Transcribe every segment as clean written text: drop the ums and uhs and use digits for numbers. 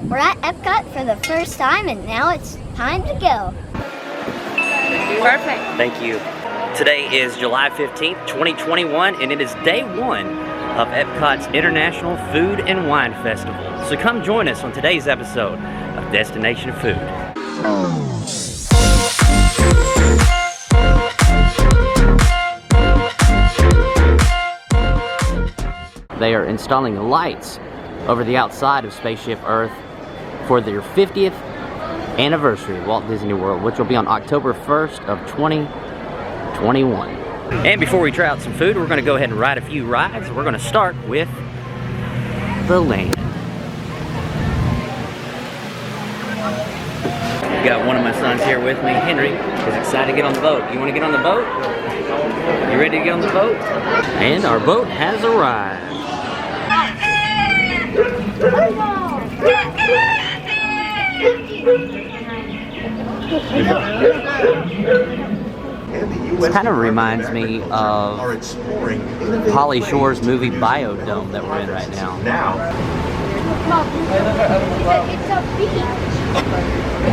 We're at Epcot for the first time and now it's time to go. Perfect. Thank you. Today is July 15th, 2021, and it is day one of Epcot's International Food and Wine Festival. So come join us on today's episode of Destination Food. They are installing lights over the outside of Spaceship Earth for their 50th anniversary of Walt Disney World, which will be on October 1st of 2021. And before we try out some food, we're going to go ahead and ride a few rides. We're going to start with the land. Got one of my sons here with me, Henry, is excited to get on the boat. You want to get on the boat? You ready to get on the boat? And our boat has arrived. This kind of reminds me of Pauly Shore's movie Biodome that we're in right now.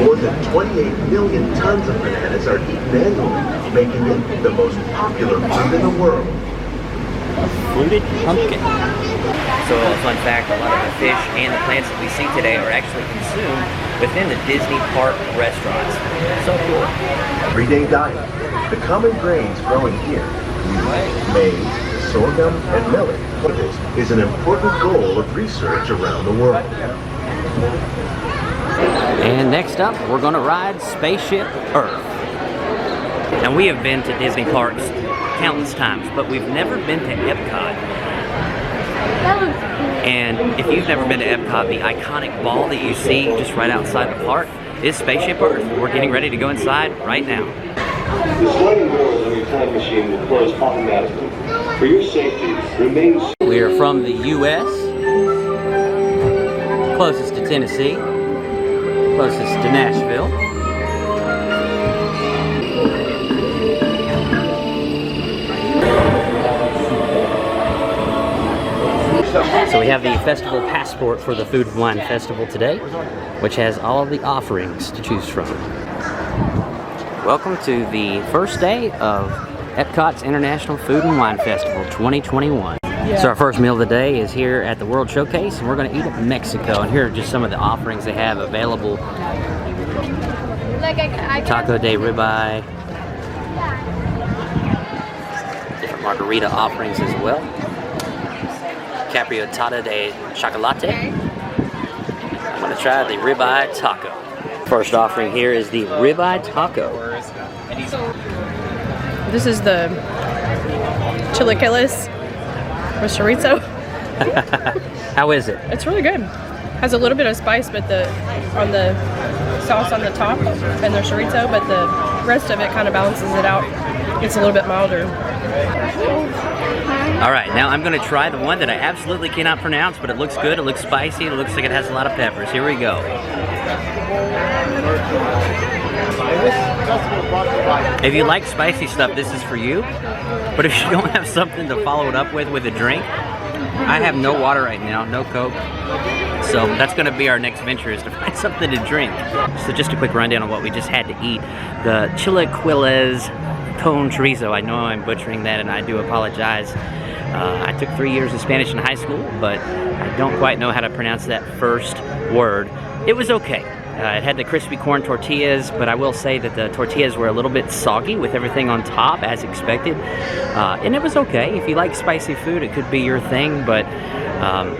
More than 28 million tons of bananas are eaten annually, making it the most popular fruit in the world. Fruited pumpkin. So a fun fact, a lot of the fish and the plants that we see today are actually consumed within the Disney park restaurants. So cool. Everyday diet. The common grains growing here, wheat, maize, sorghum, and millet, is an important goal of research around the world. And next up, we're going to ride Spaceship Earth. Now we have been to Disney parks countless times, but we've never been to Epcot. And if you've never been to Epcot, the iconic ball that you see just right outside the park is Spaceship Earth. We're getting ready to go inside right now. The sliding doors on your time machine will close automatically. For your safety, remain. We are from the U.S., closest to Tennessee, closest to Nashville. So we have the festival passport for the Food and Wine Festival today, which has all of the offerings to choose from. Welcome to the first day of Epcot's International Food and Wine Festival 2021. So our first meal of the day is here at the World Showcase, and we're going to eat at Mexico. And here are just some of the offerings they have available. Taco de ribeye. Different margarita offerings as well. Capriotada de chocolate. I'm going to try the ribeye taco. First offering here is the ribeye taco. This is the chilaquiles with chorizo. How is it? It's really good. Has a little bit of spice, but the sauce on the top and the chorizo, but the rest of it kind of balances it out. It's a little bit milder. All right, now I'm going to try the one that I absolutely cannot pronounce, but it looks good, it looks spicy, it looks like it has a lot of peppers. Here we go. If you like spicy stuff, this is for you. But if you don't have something to follow it up with a drink, I have no water right now, no Coke. So that's going to be our next venture, is to find something to drink. So just a quick rundown on what we just had to eat. The chilaquiles con chorizo. I know I'm butchering that, and I do apologize. I took 3 years of Spanish in high school, but I don't quite know how to pronounce that first word. It was okay. It had the crispy corn tortillas, but I will say that the tortillas were a little bit soggy with everything on top, as expected. And it was okay. If you like spicy food, it could be your thing, but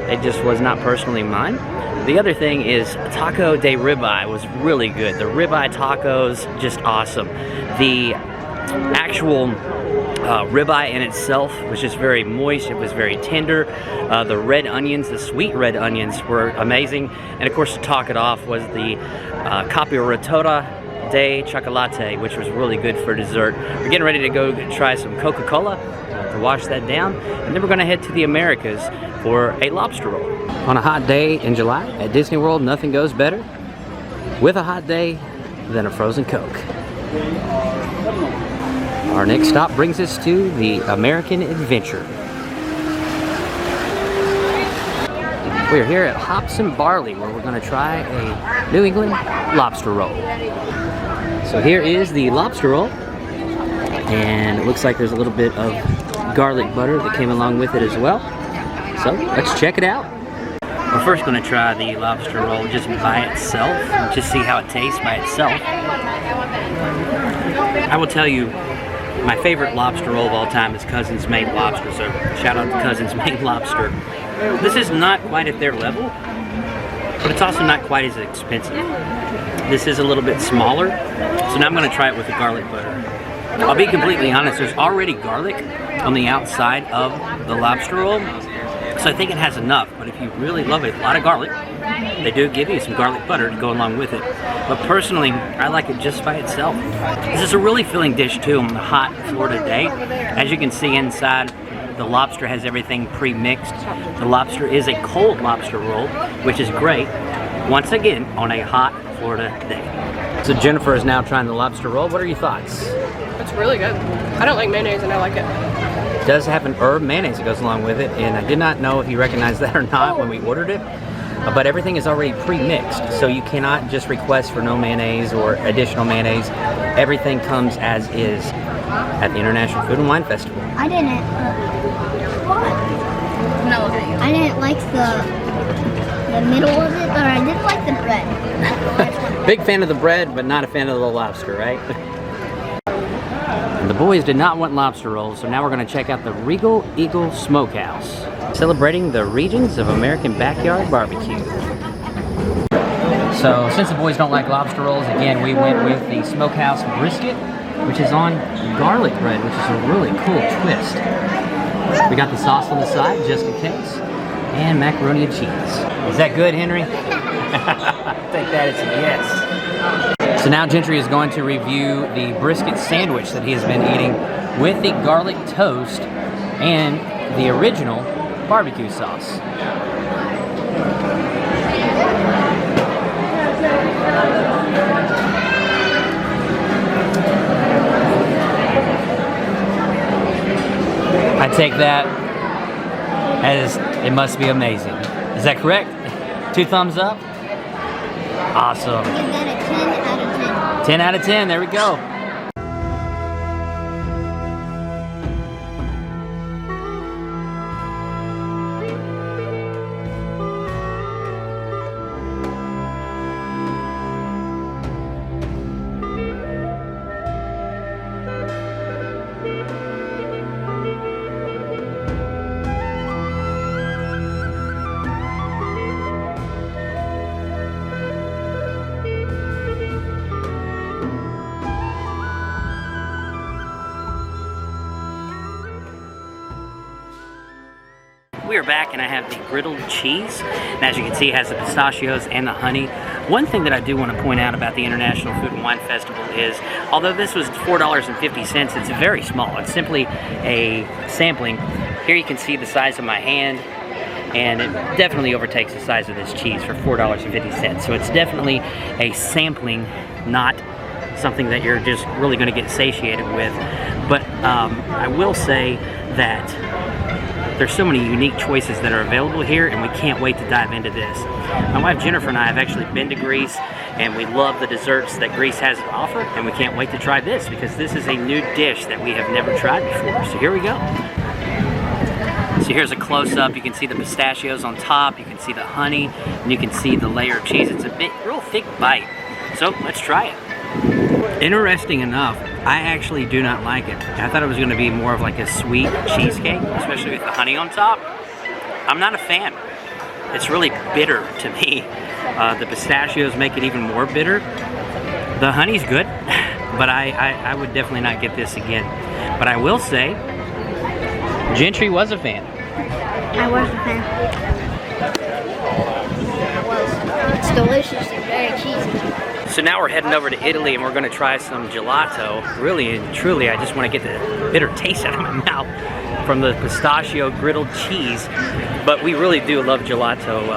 it just was not personally mine. The other thing is taco de ribeye was really good. The ribeye tacos, just awesome. The actual ribeye in itself was just very moist. It was very tender. The red onions, the sweet red onions, were amazing. And of course, to top it off was the capriotada de chocolate, which was really good for dessert. We're getting ready to go try some Coca-Cola to wash that down, and then we're going to head to the Americas for a lobster roll. On a hot day in July at Disney World, nothing goes better with a hot day than a frozen Coke. Our next stop brings us to the American Adventure. We're here at Hops and Barley, where we're going to try a New England lobster roll. So here is the lobster roll, and it looks like there's a little bit of garlic butter that came along with it as well. So let's check it out. We're first going to try the lobster roll just by itself, just see how it tastes by itself. I will tell you, my favorite lobster roll of all time is Cousin's Maine Lobster, so shout out to Cousin's Maine Lobster. This is not quite at their level, but it's also not quite as expensive. This is a little bit smaller, so now I'm going to try it with the garlic butter. I'll be completely honest, there's already garlic on the outside of the lobster roll, so I think it has enough, but if you really love it, a lot of garlic, they do give you some garlic butter to go along with it. But personally, I like it just by itself. This is a really filling dish too on a hot Florida day. As you can see inside, the lobster has everything pre-mixed. The lobster is a cold lobster roll, which is great, once again, on a hot Florida day. So Jennifer is now trying the lobster roll. What are your thoughts? It's really good. I don't like mayonnaise and I like it. It does have an herb mayonnaise that goes along with it, and I did not know if you recognized that or not when we ordered it. But everything is already pre-mixed, so you cannot just request for no mayonnaise or additional mayonnaise. Everything comes as is at the International Food and Wine Festival. I didn't. No, I didn't like the middle of it, but I did like the bread. Big fan of the bread, but not a fan of the lobster, right? And the boys did not want lobster rolls, so now we're going to check out the Regal Eagle Smokehouse, celebrating the regions of American backyard barbecue. So since the boys don't like lobster rolls, again, we went with the Smokehouse brisket, which is on garlic bread, which is a really cool twist. We got the sauce on the side, just in case, and macaroni and cheese. Is that good, Henry? I think that is a yes. So now Gentry is going to review the brisket sandwich that he has been eating with the garlic toast and the original barbecue sauce. I take that as it must be amazing. Is that correct? 2 thumbs up? Awesome. Give that a 10 out of 10. 10 out of 10, there we go. We are back and I have the griddled cheese. And as you can see, it has the pistachios and the honey. One thing that I do want to point out about the International Food and Wine Festival is, although this was $4.50, it's very small. It's simply a sampling. Here you can see the size of my hand, and it definitely overtakes the size of this cheese for $4.50. So it's definitely a sampling, not something that you're just really going to get satiated with. But I will say that there's so many unique choices that are available here, and we can't wait to dive into this. My wife Jennifer and I have actually been to Greece, and we love the desserts that Greece has to offer, and we can't wait to try this because this is a new dish that we have never tried before. So here we go. So here's a close-up. You can see the pistachios on top, you can see the honey, and you can see the layer of cheese. It's a real thick bite. So let's try it. Interesting enough, I actually do not like it. I thought it was going to be more of like a sweet cheesecake, especially with the honey on top. I'm not a fan. It's really bitter to me. The pistachios make it even more bitter. The honey's good, but I would definitely not get this again. But I will say, Gentry was a fan. I was a fan. It's delicious and very cheesy. So now we're heading over to Italy and we're going to try some gelato. Really and truly, I just want to get the bitter taste out of my mouth from the pistachio griddled cheese. But we really do love gelato.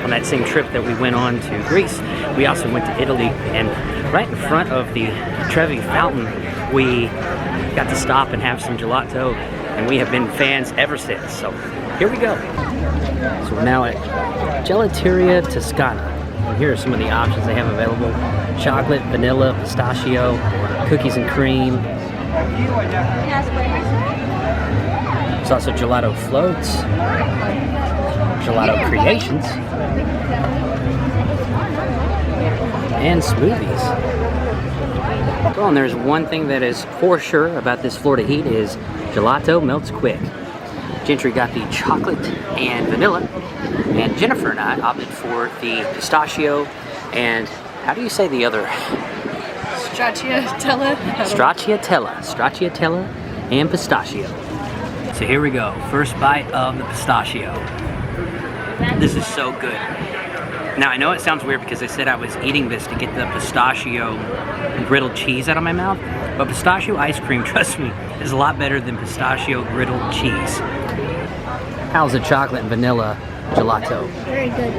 On that same trip that we went on to Greece, we also went to Italy, and right in front of the Trevi Fountain, we got to stop and have some gelato, and we have been fans ever since. So here we go. So we're now at Gelateria Toscana. And here are some of the options they have available. Chocolate, vanilla, pistachio, cookies and cream. There's also gelato floats, gelato creations, and smoothies. Well, and there's one thing that is for sure about this Florida heat is gelato melts quick. Gentry got the chocolate and vanilla, and Jennifer and I opted for the pistachio and, how do you say the other? Stracciatella. Stracciatella and pistachio. So here we go, first bite of the pistachio. This is so good. Now I know it sounds weird because I said I was eating this to get the pistachio griddled cheese out of my mouth, but pistachio ice cream, trust me, is a lot better than pistachio griddled cheese. How's the chocolate and vanilla gelato? Very good.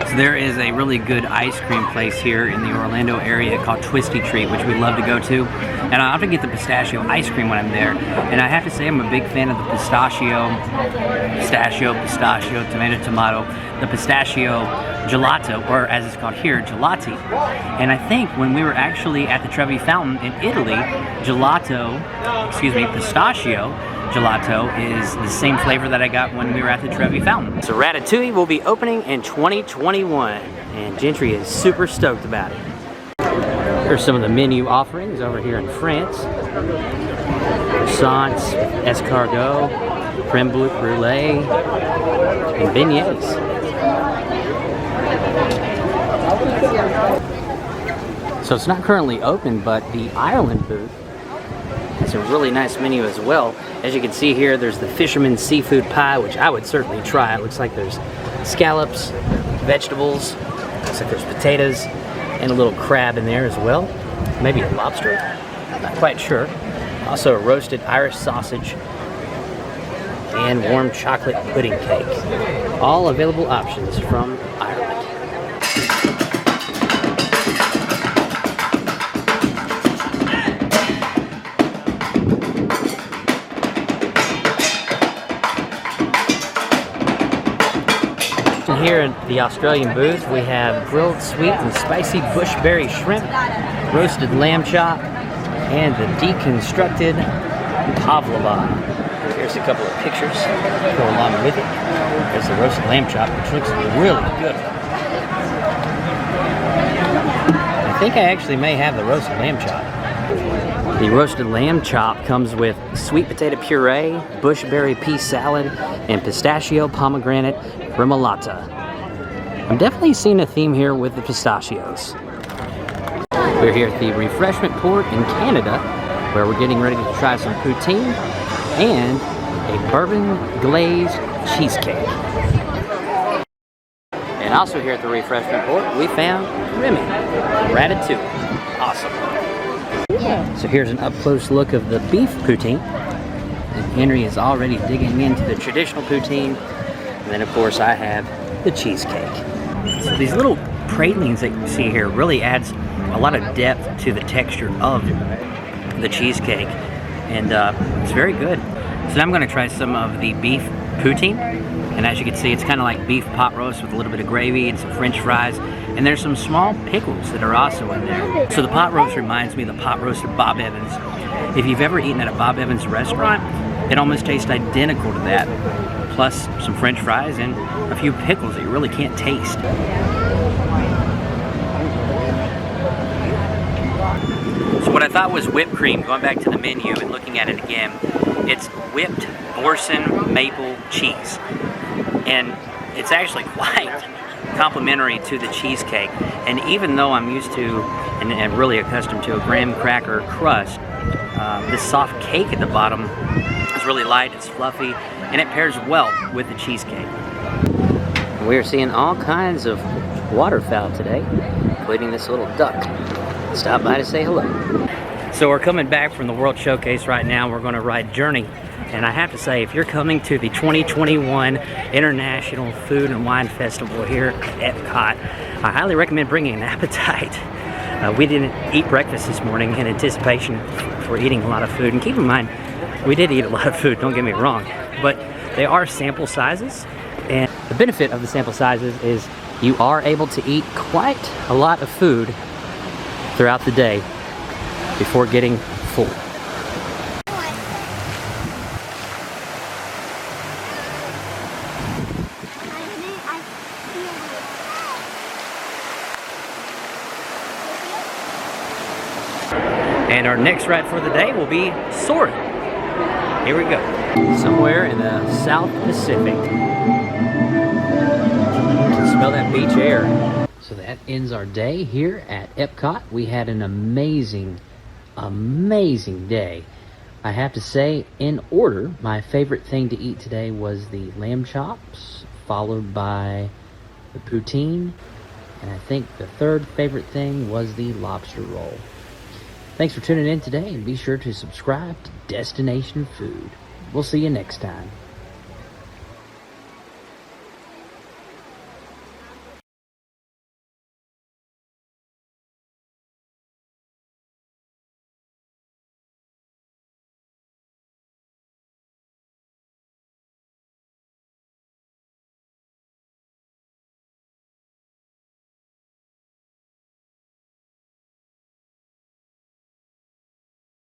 So there is a really good ice cream place here in the Orlando area called Twisty Treat, which we love to go to. And I often get the pistachio ice cream when I'm there. And I have to say I'm a big fan of the pistachio, tomato, the pistachio gelato, or as it's called here, gelati. And I think when we were actually at the Trevi Fountain in Italy, pistachio gelato is the same flavor that I got when we were at the Trevi Fountain. So Ratatouille will be opening in 2021, and Gentry is super stoked about it. Here's some of the menu offerings over here in France. Croissants, escargot, creme brulee, and beignets. So it's not currently open, but the Ireland booth has a really nice menu as well. As you can see here, there's the fisherman's seafood pie, which I would certainly try. It looks like there's scallops, vegetables, looks like there's potatoes, and a little crab in there as well. Maybe a lobster? Not quite sure. Also a roasted Irish sausage and warm chocolate pudding cake. All available options from Ireland. Here at the Australian booth, we have grilled sweet and spicy bushberry shrimp, roasted lamb chop, and the deconstructed pavlova. Here's a couple of pictures to go along with it. There's the roasted lamb chop, which looks really good. I think I actually may have the roasted lamb chop. The roasted lamb chop comes with sweet potato puree, bushberry pea salad, and pistachio pomegranate remoulade. I'm definitely seeing a theme here with the pistachios. We're here at the refreshment port in Canada, where we're getting ready to try some poutine and a bourbon glazed cheesecake. And also here at the refreshment port, we found Remy Ratatouille. Awesome. So here's an up-close look of the beef poutine. And Henry is already digging into the traditional poutine. And then, of course, I have the cheesecake. So these little pralines that you see here really adds a lot of depth to the texture of the cheesecake. And it's very good. So now I'm going to try some of the beef poutine. And as you can see, it's kind of like beef pot roast with a little bit of gravy and some French fries. And there's some small pickles that are also in there. So the pot roast reminds me of the pot roast of Bob Evans. If you've ever eaten at a Bob Evans restaurant, it almost tastes identical to that. Plus some French fries and a few pickles that you really can't taste. So what I thought was whipped cream, going back to the menu and looking at it again, it's whipped Boursin maple cheese. And it's actually quite complimentary to the cheesecake. And even though I'm used to and really accustomed to a graham cracker crust, this soft cake at the bottom is really light, it's fluffy, and it pairs well with the cheesecake. We're seeing all kinds of waterfowl today, including this little duck. Stop by to say hello. So we're coming back from the World Showcase right now. We're going to ride Journey. And I have to say, if you're coming to the 2021 International Food and Wine Festival here at Epcot, I highly recommend bringing an appetite. We didn't eat breakfast this morning in anticipation for eating a lot of food. And keep in mind, We did eat a lot of food, don't get me wrong, but they are sample sizes, and the benefit of the sample sizes is you are able to eat quite a lot of food throughout the day before getting full. And our next ride for the day will be Soarin'. Here we go. Somewhere in the South Pacific. Smell that beach air. So that ends our day here at Epcot. We had an amazing day. I have to say, in order, my favorite thing to eat today was the lamb chops, followed by the poutine, and I think the third favorite thing was the lobster roll. Thanks for tuning in today, and be sure to subscribe to Destination Food. We'll see you next time.